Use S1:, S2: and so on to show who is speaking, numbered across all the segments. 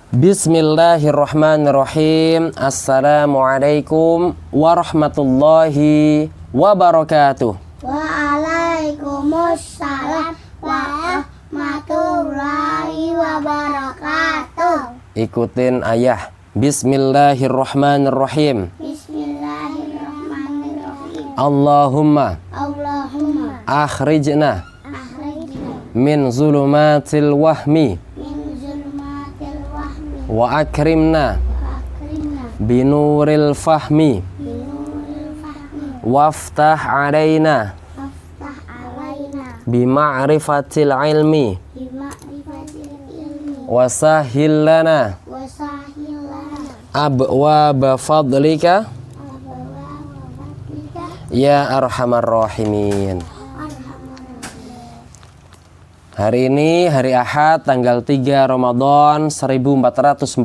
S1: Bismillahirrahmanirrahim. Assalamualaikum warahmatullahi wabarakatuh.
S2: Waalaikumsalam warahmatullahi wabarakatuh.
S1: Ikutin ayah. Bismillahirrahmanirrahim.
S2: Bismillahirrahmanirrahim.
S1: Allahumma akhrijna min zulumatil wahmi wa akrimna binuril fahmi waftah alaina bima'rifatil ilmi wasahhil lana abwaba fadlika ya arhamar rahimin. Hari ini hari Ahad tanggal 3 Ramadan 1441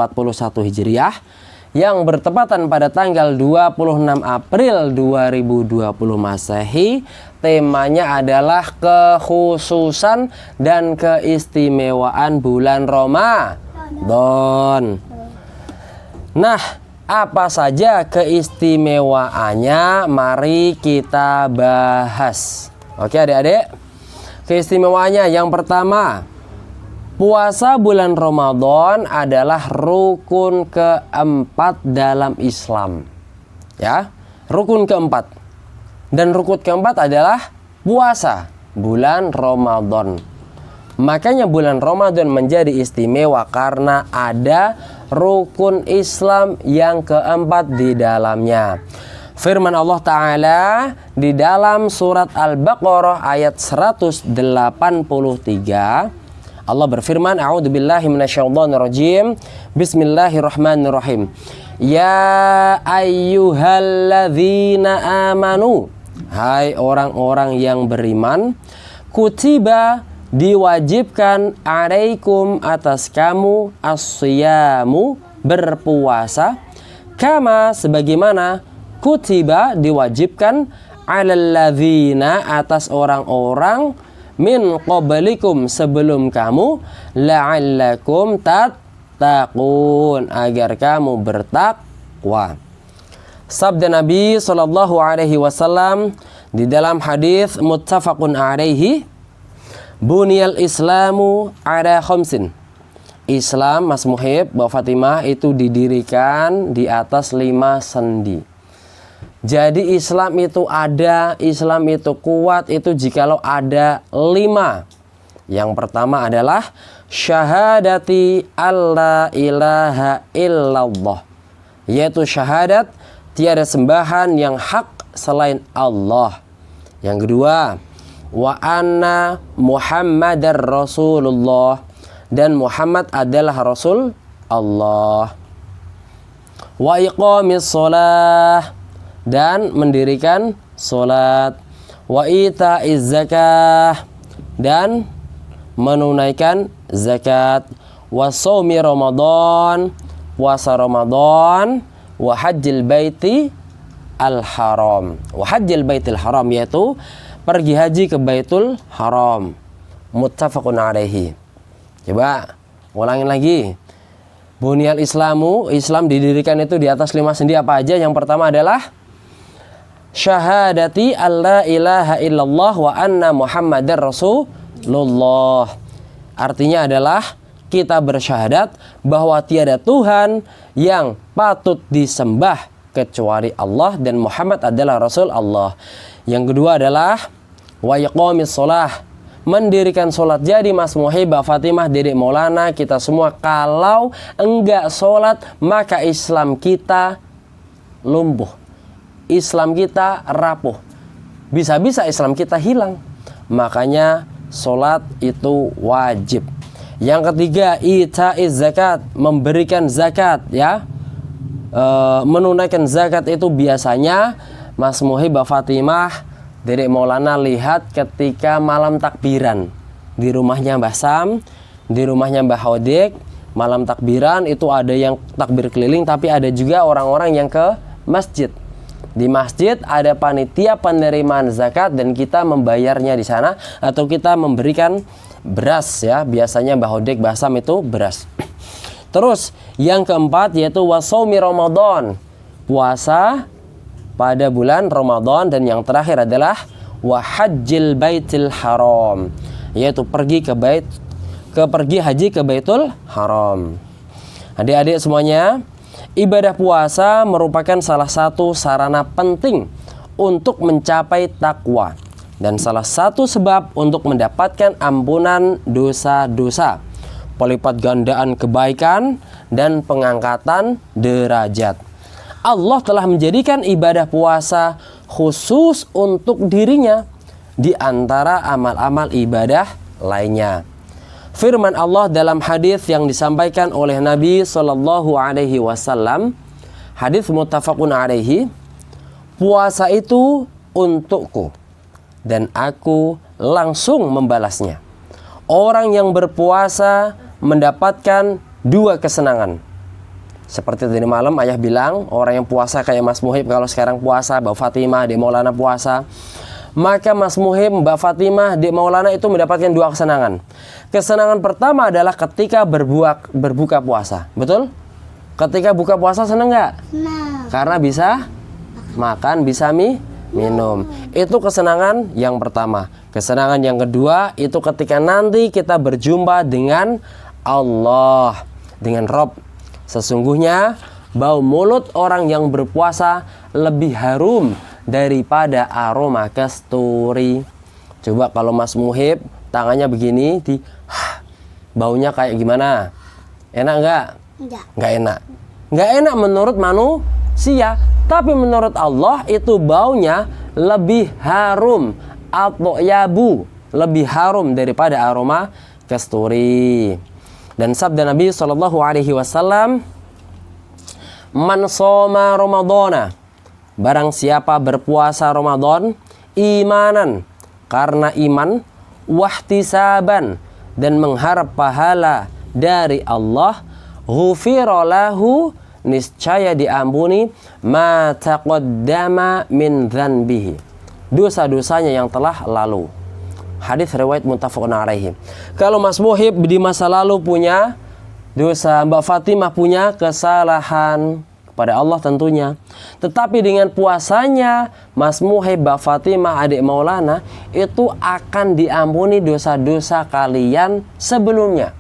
S1: Hijriah yang bertepatan pada tanggal 26 April 2020 Masehi. Temanya adalah kekhususan dan keistimewaan bulan Ramadan. Nah, apa saja keistimewaannya? Mari kita bahas. Oke adik-adik. Keistimewaannya yang pertama, puasa bulan Ramadan adalah rukun keempat dalam Islam. Ya, rukun keempat. Dan rukun keempat adalah puasa bulan Ramadan. Makanya bulan Ramadan menjadi istimewa karena ada rukun Islam yang keempat di dalamnya. Firman Allah Ta'ala di dalam surat Al-Baqarah ayat 183, Allah berfirman, A'udzubillahi minasyaitonirrajim, Bismillahirrahmanirrahim. Ya ayyuhalladzina amanu, hai orang-orang yang beriman, kutiba diwajibkan alaikum atas kamu as-siyamu berpuasa, kama sebagaimana kutiba diwajibkan alal ladzina atas orang-orang min qablikum sebelum kamu la'allakum tattaqun agar kamu bertakwa. Sabda Nabi sallallahu alaihi wasallam di dalam hadis muttafaqun alaihi, buniyal islamu ala khamsin. Islam, Mas Muhib, Mbak Fatimah, itu didirikan di atas 5 sendi. Jadi Islam itu ada, Islam itu kuat itu jikalau ada 5. Yang pertama adalah syahadati alla ilaha illallah, yaitu syahadat tiada sembahan yang hak selain Allah. Yang kedua, wa anna Muhammadar Rasulullah, dan Muhammad adalah Rasul Allah. Wa iqamis shalah, dan mendirikan sholat. Wa ita'iz zakah, dan menunaikan zakat. Wa shaumi Ramadan, puasa Ramadan. Wa hajjil baiti al-haram, wa hajjil baitil haram, yaitu pergi haji ke Baitul Haram. Muttafaqun alaihi. Coba ulangin lagi. Bunyal Islamu, Islam didirikan itu di atas 5 sendi apa aja? Yang pertama adalah syahadati alla ilaha illallah wa anna Muhammadar Rasulullah. Artinya adalah kita bersyahadat bahwa tiada Tuhan yang patut disembah kecuali Allah dan Muhammad adalah Rasul Allah. Yang kedua adalah wa iqamis shalah, mendirikan sholat. Jadi Mas Muhibah, Fatimah, Dedek Maulana, kita semua kalau enggak sholat maka Islam kita lumpuh, Islam kita rapuh, bisa-bisa Islam kita hilang. Makanya sholat itu wajib. Yang ketiga, ita'iz zakat, memberikan zakat, ya. Menunaikan zakat itu biasanya Mas Muhibah, Fatimah, Dedek Maulana lihat ketika malam takbiran di rumahnya Mbah Sam, di rumahnya Mbah Hodik. Malam takbiran itu ada yang takbir keliling, tapi ada juga orang-orang yang ke masjid. Di masjid ada panitia penerimaan zakat dan kita membayarnya di sana, atau kita memberikan beras, ya. Biasanya Mbah Hodek, Mbah Sam itu beras. Terus yang keempat yaitu wasaumi Ramadan, puasa pada bulan Ramadan. Dan yang terakhir adalah wa hajjil baitil haram, yaitu pergi haji ke Baitul Haram. Adik-adik semuanya, ibadah puasa merupakan salah satu sarana penting untuk mencapai takwa dan salah satu sebab untuk mendapatkan ampunan dosa-dosa, pelipat gandaan kebaikan, dan pengangkatan derajat. Allah telah menjadikan ibadah puasa khusus untuk dirinya di antara amal-amal ibadah lainnya. Firman Allah dalam hadis yang disampaikan oleh Nabi Shallallahu Alaihi Wasallam, hadis muttafaqun alaihi, puasa itu untukku dan aku langsung membalasnya. Orang yang berpuasa mendapatkan dua kesenangan. Seperti tadi malam ayah bilang, orang yang puasa kayak Mas Muhib, kalau sekarang puasa, Mbak Fatimah, Dek Maulana puasa, maka Mas Muhib, Mbak Fatimah, Dek Maulana itu mendapatkan dua kesenangan. Kesenangan pertama adalah ketika berbuka puasa. Betul? Ketika buka puasa senang nggak?
S2: Nah,
S1: Karena bisa makan, bisa minum. Itu kesenangan yang pertama. Kesenangan yang kedua itu ketika nanti kita berjumpa dengan Allah, dengan Rob. Sesungguhnya bau mulut orang yang berpuasa lebih harum daripada aroma kasturi. Coba kalau Mas Muhib tangannya begini, baunya kayak gimana? Enak nggak?
S2: enggak.
S1: Nggak enak. Nggak enak menurut manusia, tapi menurut Allah itu baunya lebih harum atau yabu, lebih harum daripada aroma kasturi. Dan sabda Nabi Shallallahu Alaihi Wasallam, man soma Ramadana, barang siapa berpuasa Ramadan imanan, karena iman, wahtisaban, dan mengharap pahala dari Allah, ghufira lahu, niscaya diampuni, ma taqaddama min dzanbihi, dosa-dosanya yang telah lalu. Hadis riwayat muttafaqun alaihi. Kalau Mas Muhib di masa lalu punya dosa, Mbak Fatimah punya kesalahan kepada Allah tentunya, tetapi dengan puasanya Mas Muhib, Mbak Fatimah, adik Maulana, itu akan diampuni dosa-dosa kalian sebelumnya.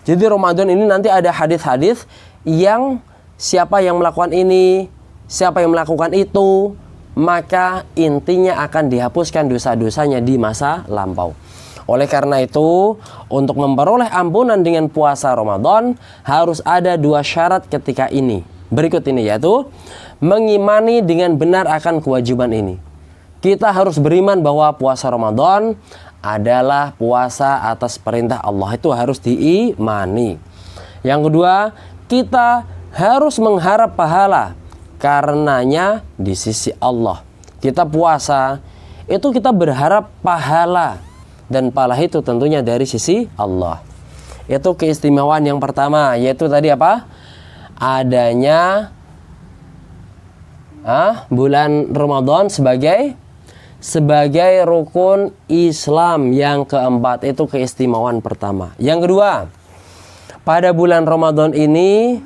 S1: Jadi Ramadan ini nanti ada hadis-hadis yang siapa yang melakukan ini, siapa yang melakukan itu, maka intinya akan dihapuskan dosa-dosanya di masa lampau. Oleh karena itu, untuk memperoleh ampunan dengan puasa Ramadan harus ada dua syarat ketika ini. Berikut ini, yaitu mengimani dengan benar akan kewajiban ini. Kita harus beriman bahwa puasa Ramadan adalah puasa atas perintah Allah, itu harus diimani. Yang kedua, kita harus mengharap pahala karenanya di sisi Allah. Kita puasa itu kita berharap pahala, dan pahala itu tentunya dari sisi Allah. Itu keistimewaan yang pertama, yaitu tadi apa? Adanya bulan Ramadan sebagai rukun Islam yang keempat. Itu keistimewaan pertama. Yang kedua, pada bulan Ramadan ini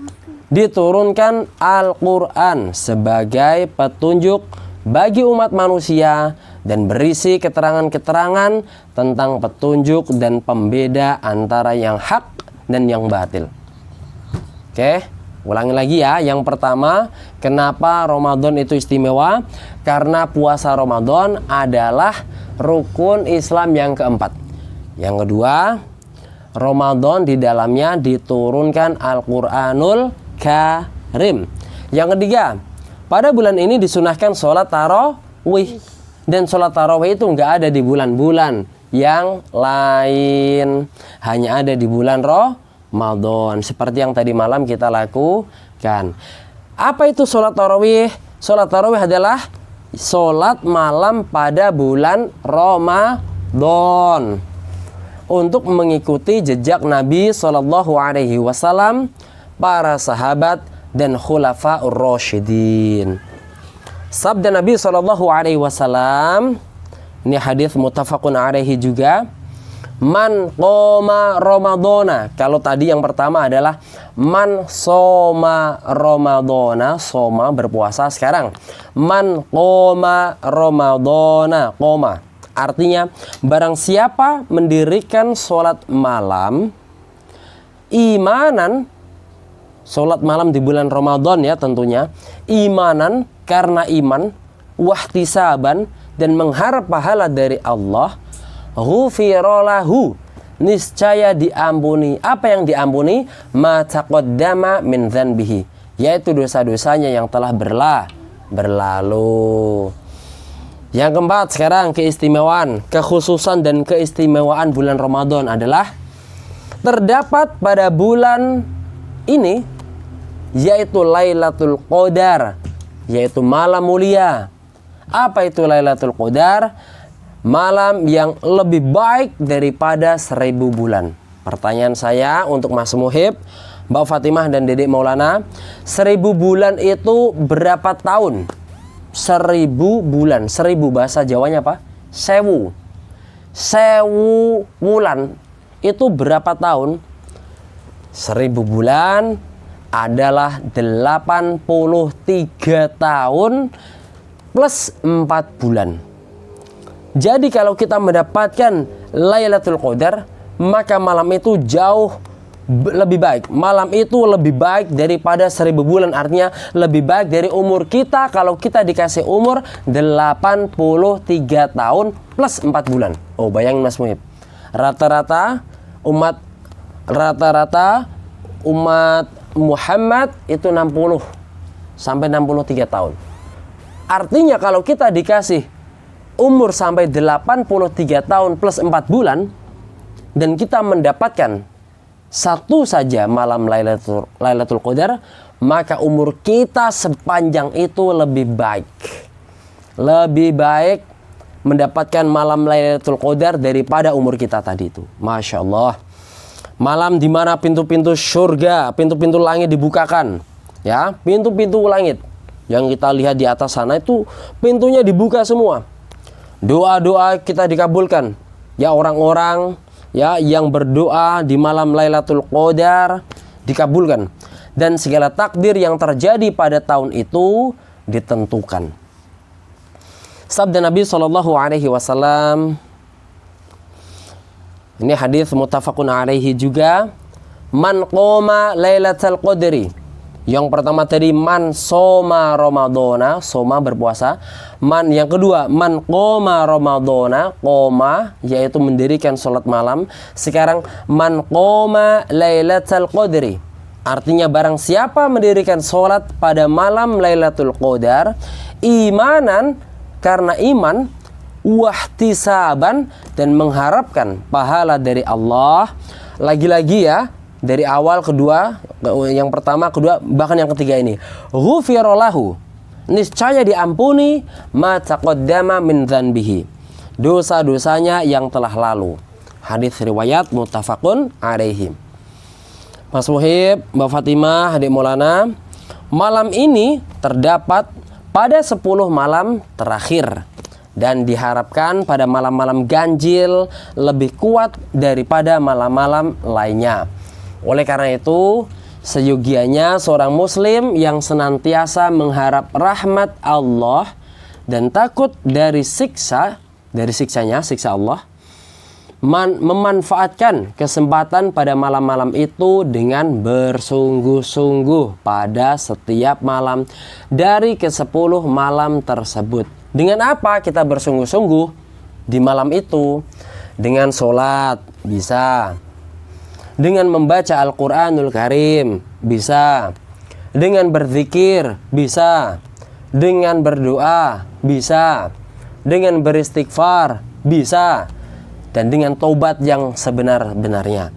S1: diturunkan Al-Quran sebagai petunjuk bagi umat manusia dan berisi keterangan-keterangan tentang petunjuk dan pembeda antara yang hak dan yang batil. Oke, ulangi lagi ya. Yang pertama, kenapa Ramadan itu istimewa? Karena puasa Ramadan adalah rukun Islam yang keempat. Yang kedua, Ramadan di dalamnya diturunkan Al-Quranul Karim. Yang ketiga, pada bulan ini disunahkan sholat tarawih, dan sholat tarawih itu nggak ada di bulan-bulan yang lain, hanya ada di bulan Ramadan, seperti yang tadi malam kita lakukan. Apa itu sholat tarawih? Sholat tarawih adalah sholat malam pada bulan Ramadan untuk mengikuti jejak Nabi Shallallahu Alaihi Wasallam, para sahabat, dan khulafa'ur rasyidin. Sabda Nabi Shallallahu Alaihi Wasallam, ini hadis muttafaqun alaihi juga, Man qoma Ramadhana. Kalau tadi yang pertama adalah man soma Ramadhana, soma berpuasa. Sekarang man qoma Ramadhana, qoma. Artinya barang siapa mendirikan sholat malam imanan, sholat malam di bulan Ramadan ya tentunya, imanan karena iman, wahtisaban dan mengharap pahala dari Allah, ghufira lahu, niscaya diampuni. Apa yang diampuni? Ma taqaddama min dzanbihi, yaitu dosa-dosanya yang telah berlalu. Yang keempat, sekarang keistimewaan, kekhususan dan keistimewaan bulan Ramadan adalah terdapat pada bulan ini yaitu Lailatul Qadar, yaitu malam mulia. Apa itu Lailatul Qadar? Malam yang lebih baik daripada 1000 bulan. Pertanyaan saya untuk Mas Muhib, Mbak Fatimah dan Dedek Maulana, 1000 bulan itu berapa tahun? 1000 bulan, 1000 bahasa Jawanya apa? Sewu. Sewu bulan itu berapa tahun? 1000 bulan adalah 83 tahun plus 4 bulan. Jadi kalau kita mendapatkan Lailatul Qadar, maka malam itu jauh lebih baik. Malam itu lebih baik daripada 1000 bulan. Artinya lebih baik dari umur kita kalau kita dikasih umur 83 tahun plus 4 bulan. Oh, bayangin Mas Muhib. Rata-rata umat Muhammad itu 60 sampai 63 tahun. Artinya kalau kita dikasih umur sampai 83 tahun plus 4 bulan dan kita mendapatkan satu saja malam Lailatul Qadar, maka umur kita sepanjang itu lebih baik. Lebih baik mendapatkan malam Lailatul Qadar daripada umur kita tadi itu. Masya Allah. Malam di mana pintu-pintu surga, pintu-pintu langit dibukakan. Ya, pintu-pintu langit yang kita lihat di atas sana itu pintunya dibuka semua. Doa-doa kita dikabulkan. Ya, orang-orang ya yang berdoa di malam Lailatul Qadar dikabulkan, dan segala takdir yang terjadi pada tahun itu ditentukan. Sabda Nabi SAW, ini hadis muttafaqun alaihi juga, man qoma Lailatul Qadri. Yang pertama tadi man soma Ramadhana, soma berpuasa. Man yang kedua man qoma Ramadhana, qoma yaitu mendirikan sholat malam. Sekarang man qoma Lailatul Qadri, artinya barang siapa mendirikan sholat pada malam Lailatul Qadar imanan karena iman, wahtisaban dan mengharapkan pahala dari Allah. Lagi-lagi ya, dari awal, kedua, yang pertama, kedua, bahkan yang ketiga ini, ghufira lahu, niscaya diampuni ma taqaddama min dzanbihi, dosa-dosanya yang telah lalu. Hadis riwayat muttafaqun alaihi. Mas Muhib, Mbak Fatimah, Adik Maulana, malam ini terdapat pada 10 malam terakhir dan diharapkan pada malam-malam ganjil lebih kuat daripada malam-malam lainnya. Oleh karena itu, seyogianya seorang muslim yang senantiasa mengharap rahmat Allah dan takut dari siksanya, siksa Allah, memanfaatkan kesempatan pada malam-malam itu dengan bersungguh-sungguh pada setiap malam dari ke-10 malam tersebut. Dengan apa kita bersungguh-sungguh di malam itu? Dengan sholat bisa, dengan membaca Al-Quranul Karim bisa, dengan berzikir bisa, dengan berdoa bisa, dengan beristighfar bisa, dan dengan taubat yang sebenar-benarnya.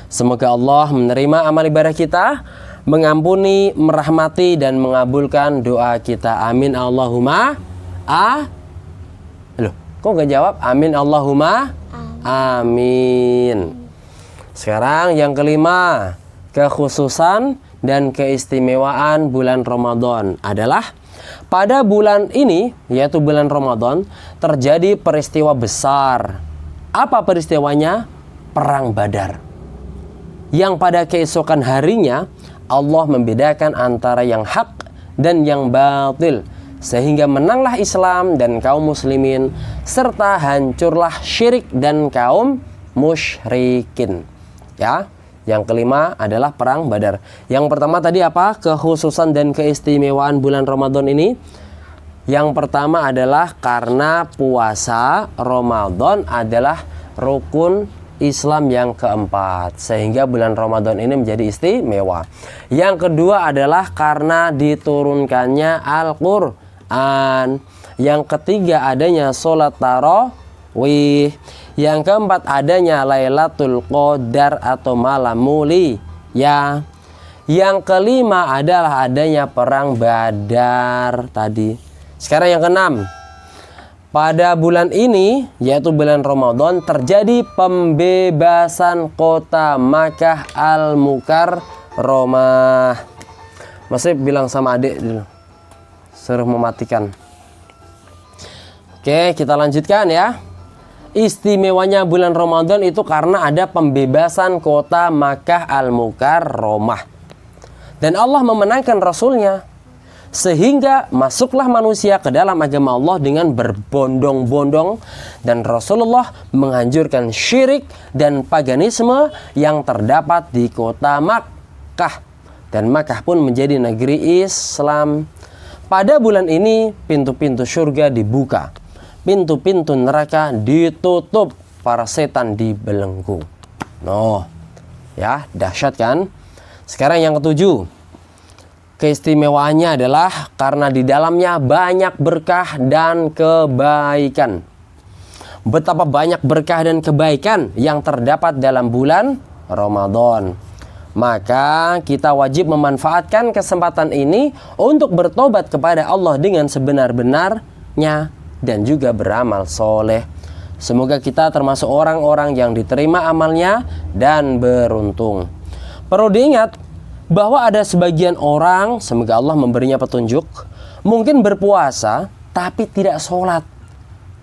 S1: Semoga Allah menerima amal ibadah kita, mengampuni, merahmati dan mengabulkan doa kita. Amin Allahumma Loh, kok gak jawab? Amin Allahumma amin. Sekarang yang kelima, kekhususan dan keistimewaan bulan Ramadan adalah pada bulan ini, yaitu bulan Ramadan, terjadi peristiwa besar. Apa peristiwanya? perang Badar, yang pada keesokan harinya Allah membedakan antara yang hak dan yang batil, sehingga menanglah Islam dan kaum muslimin, serta hancurlah syirik dan kaum musyrikin. Ya, yang kelima adalah perang Badar. Yang pertama tadi apa? Kekhususan dan keistimewaan bulan Ramadan ini. Yang pertama adalah karena puasa Ramadan adalah rukun Islam yang keempat, sehingga bulan Ramadan ini menjadi istimewa. Yang kedua adalah karena diturunkannya Al-Quran. Yang ketiga adanya sholat tarawih. Yang keempat adanya Lailatul Qadar atau malam mulia. Yang kelima adalah adanya perang Badar tadi. Sekarang yang keenam, pada bulan ini, yaitu bulan Ramadan, terjadi pembebasan kota Makkah Al-Mukarramah. Masih bilang sama adik dulu, suruh mematikan. Oke, kita lanjutkan ya. Istimewanya bulan Ramadan itu karena ada pembebasan kota Makkah Al-Mukarramah. Dan Allah memenangkan Rasulnya, sehingga masuklah manusia ke dalam agama Allah dengan berbondong-bondong, dan Rasulullah menghancurkan syirik dan paganisme yang terdapat di kota Makkah, dan Makkah pun menjadi negeri Islam. Pada bulan ini pintu-pintu surga dibuka, pintu-pintu neraka ditutup, para setan dibelenggu. Ya, dahsyat kan? Sekarang yang ketujuh, keistimewaannya adalah karena di dalamnya banyak berkah dan kebaikan. Betapa banyak berkah dan kebaikan yang terdapat dalam bulan Ramadan. Maka kita wajib memanfaatkan kesempatan ini untuk bertobat kepada Allah dengan sebenar-benarnya dan juga beramal soleh. Semoga kita termasuk orang-orang yang diterima amalnya dan beruntung. Perlu diingat bahwa ada sebagian orang, semoga Allah memberinya petunjuk, mungkin berpuasa tapi tidak sholat.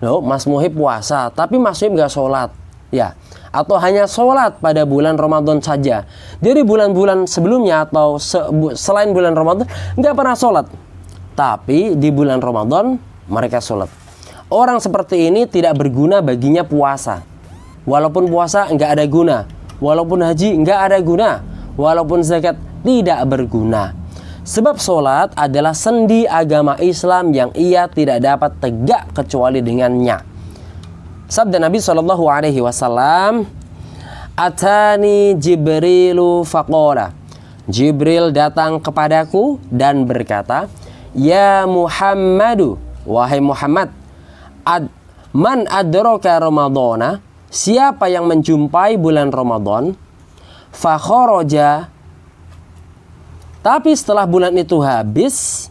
S1: Loh, Mas Muhib puasa tapi Mas Muhib gak sholat, ya, atau hanya sholat pada bulan Ramadan saja. Jadi bulan-bulan sebelumnya atau selain bulan Ramadan gak pernah sholat, tapi di bulan Ramadan mereka sholat. Orang seperti ini tidak berguna baginya puasa. Walaupun puasa gak ada guna, walaupun haji gak ada guna, walaupun zakat tidak berguna. Sebab sholat adalah sendi agama Islam yang ia tidak dapat tegak kecuali dengannya. Sabda Nabi SAW, Atani Jibrilu faqala, Jibril datang kepadaku dan berkata, Ya Muhammadu, wahai Muhammad, man adraka Ramadana, siapa yang menjumpai bulan Ramadan, fakharaja, tapi setelah bulan itu habis,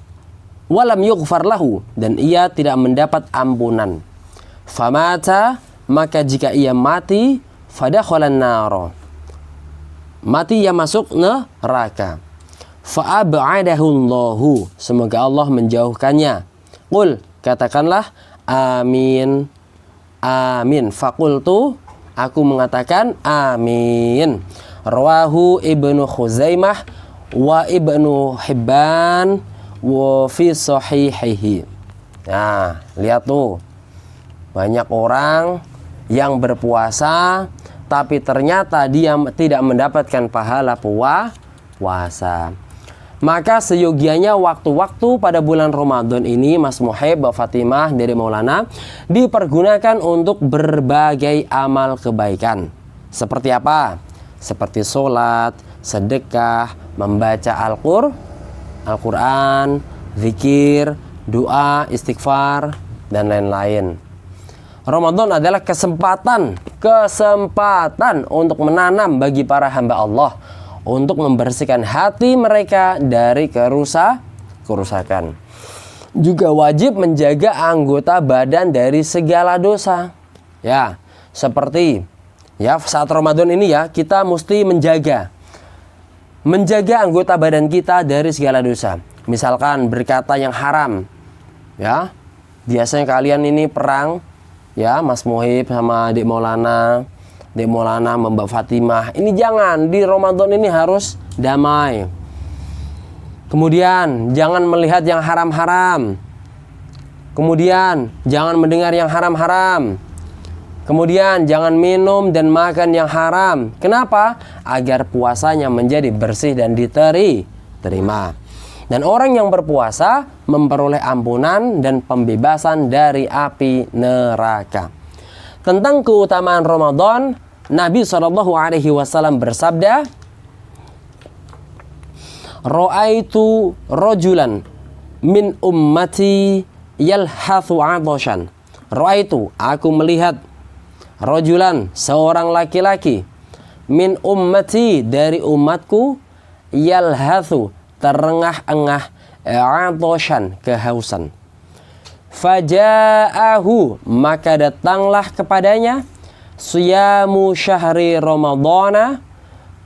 S1: walam yughfar lahu, dan ia tidak mendapat ampunan, famata, maka jika ia mati, fadakhalan nar, mati ia masuk neraka, fa'ab'adahu Allahu, semoga Allah menjauhkannya. Qul, katakanlah amin, amin. Faqultu, aku mengatakan amin. Rawahu Ibnu Khuzaimah wa Ibnu Hibban wa fi sahihihi. Nah, lihat tuh, banyak orang yang berpuasa tapi ternyata dia tidak mendapatkan pahala puasa. Maka seyogianya waktu-waktu pada bulan Ramadan ini, Mas Muhib, Mbak Fatimah dari Maulana, dipergunakan untuk berbagai amal kebaikan. Seperti apa? Seperti sholat, sedekah, membaca Al-Quran, zikir, doa, istighfar, dan lain-lain. Ramadan adalah kesempatan untuk menanam bagi para hamba Allah, untuk membersihkan hati mereka dari kerusakan. Juga wajib menjaga anggota badan dari segala dosa. Ya, seperti ya saat Ramadan ini ya, kita mesti menjaga anggota badan kita dari segala dosa. Misalkan berkata yang haram. Ya, biasanya kalian ini perang, ya Mas Muhib sama Adik Maulana, Dek Maulana, Mbak Fatimah. Ini jangan, di Ramadan ini harus damai. Kemudian jangan melihat yang haram-haram. Kemudian jangan mendengar yang haram-haram. Kemudian jangan minum dan makan yang haram. Kenapa? Agar puasanya menjadi bersih dan diterima. Dan orang yang berpuasa memperoleh ampunan dan pembebasan dari api neraka. Tentang keutamaan Ramadan, Nabi SAW bersabda, "Ra'aitu rajulan min ummati yalhathu 'atashan." Ra'aitu, aku melihat, rajulan, seorang laki-laki, min ummati, dari umatku, yalhathu, terengah-engah, 'atashan, kehausan. Faja'ahu, maka datanglah kepadanya, siyamu syahri ramadhana,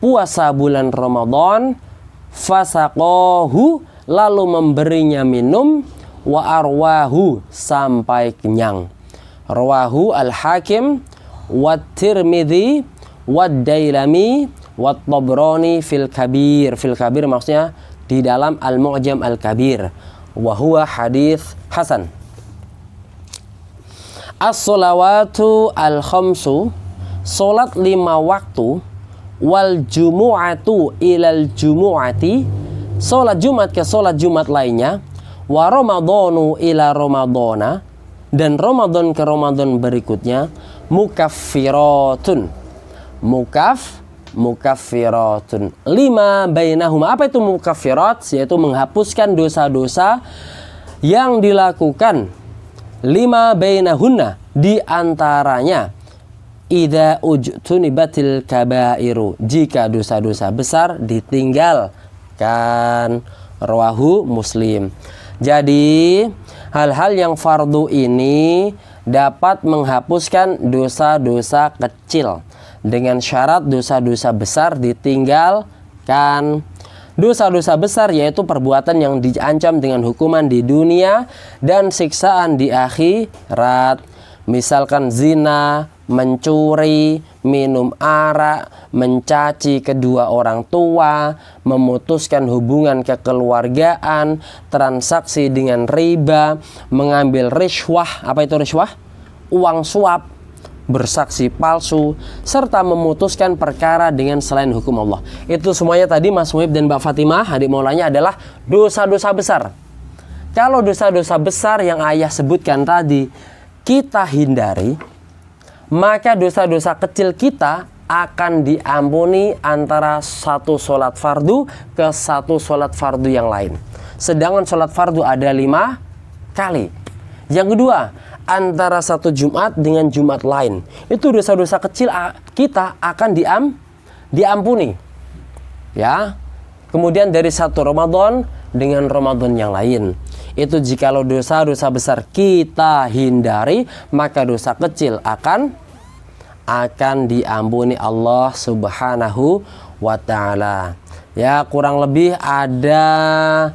S1: puasa bulan Ramadan, fasaqahu, lalu memberinya minum, wa arwahu, sampai kenyang. Rawahu al-Hakim wa Tirmidzi wa Dailami wa Tabrani fil Kabir. Fil Kabir maksudnya di dalam Al-Mu'jam Al-Kabir. Wa huwa hadits hasan. As-sholawatu al-khamsu, solat 5 waktu, wal jumu'atu ilal jumu'ati, solat Jumat ke solat Jumat lainnya, wa ramadhanu ila ramadhana, dan Ramadan ke Ramadan berikutnya, mukaffiratun, mukaffiratun, 5 bainahuma. Apa itu mukaffirat? Yaitu menghapuskan dosa-dosa yang dilakukan, 5 bainahunna, di antaranya, idza ujtunibatil kabairu, jika dosa-dosa besar ditinggalkan. Rawahu Muslim. Jadi hal-hal yang fardu ini dapat menghapuskan dosa-dosa kecil, dengan syarat dosa-dosa besar ditinggalkan. Dosa-dosa besar yaitu perbuatan yang diancam dengan hukuman di dunia dan siksaan di akhirat. Misalkan zina, mencuri, minum arak, mencaci kedua orang tua, memutuskan hubungan kekeluargaan, transaksi dengan riba, mengambil riswah. Apa itu riswah? Uang suap, bersaksi palsu, serta memutuskan perkara dengan selain hukum Allah. Itu semuanya tadi Mas Muhib dan Mbak Fatimah, adik maulanya, adalah dosa-dosa besar. Kalau dosa-dosa besar yang ayah sebutkan tadi kita hindari, maka dosa-dosa kecil kita akan diampuni antara satu sholat fardu ke satu sholat fardu yang lain. Sedangkan sholat fardu ada 5 kali. Yang kedua, antara satu Jumat dengan Jumat lain, itu dosa-dosa kecil kita akan diampuni. Ya. Kemudian dari satu Ramadan dengan Ramadan yang lain. Itu jikalau dosa-dosa besar kita hindari, maka dosa kecil akan diampuni Allah Subhanahu wa ta'ala. Ya, kurang lebih ada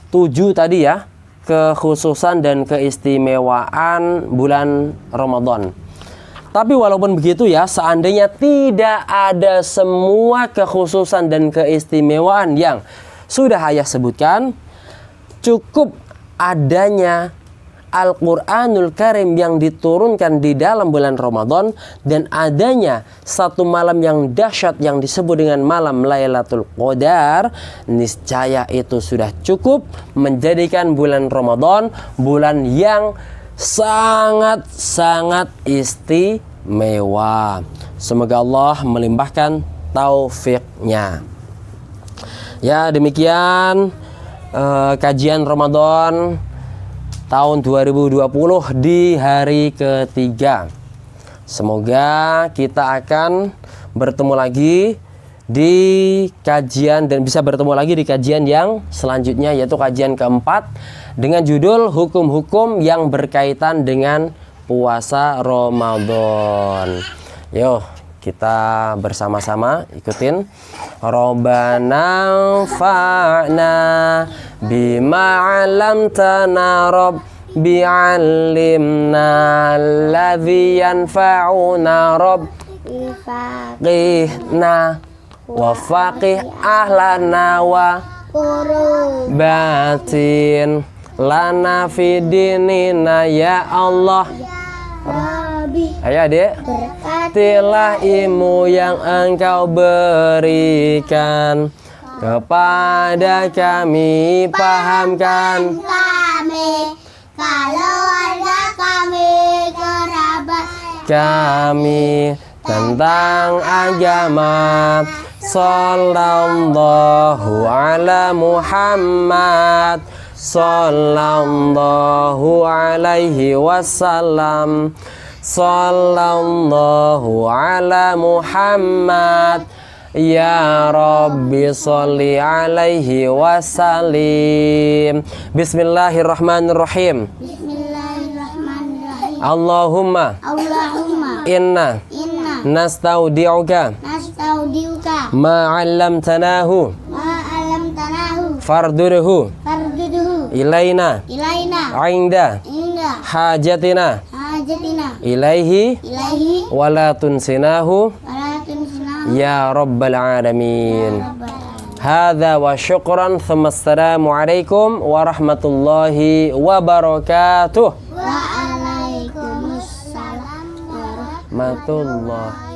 S1: 7 tadi ya, kekhususan dan keistimewaan bulan Ramadan. Tapi walaupun begitu ya, seandainya tidak ada semua kekhususan dan keistimewaan yang sudah ayah sebutkan, cukup adanya Al-Quranul Karim yang diturunkan di dalam bulan Ramadan dan adanya satu malam yang dahsyat yang disebut dengan malam Lailatul Qadar, niscaya itu sudah cukup menjadikan bulan Ramadan bulan yang sangat-sangat istimewa. Semoga Allah melimpahkan taufiknya. Ya, demikian kajian Ramadan tahun 2020 di hari ketiga. Semoga kita akan bertemu lagi di kajian dan bisa bertemu lagi di kajian yang selanjutnya, yaitu kajian keempat dengan judul hukum-hukum yang berkaitan dengan puasa Ramadan. Yo, kita bersama-sama ikutin. Rabbana fa'na bima 'allamtana rabbi 'allimna alladhi yanfa'una faqihna wa faqih ahlana wa
S2: Qurub
S1: batin lana fi dinina ya Allah.
S2: Rabbi
S1: Ayo adik.
S2: berkati
S1: Berkatilah ilmu yang engkau berikan kepada kami, pahamkan
S2: kami, keluarga kami, kerabat
S1: kami tentang agama. Sallallahu ala Muhammad, sallallahu alaihi wasallam, sallallahu ala Muhammad. Ya Rabbi salli alaihi wasallim. Bismillahirrahmanirrahim.
S2: Bismillahirrahmanirrahim.
S1: Allahumma
S2: Allahumma
S1: inna
S2: inna
S1: nastaudi'uka
S2: nastaudiuka
S1: ma 'allamtanahu
S2: ma alamtanahu
S1: fardurhu
S2: farduduhu
S1: ilaina
S2: ilaina
S1: 'inda
S2: inda
S1: hajatina
S2: hajatina
S1: ilaihi
S2: ilahi
S1: wala tunsinahu
S2: wala tunsinahu
S1: ya rabbal alamin.
S2: rabbal alamin.
S1: Hadza wa syukran thumma assalamu alaikum warahmatullahi wabarakatuh.
S2: Waalaikumsalam warahmatullahi
S1: Matullah.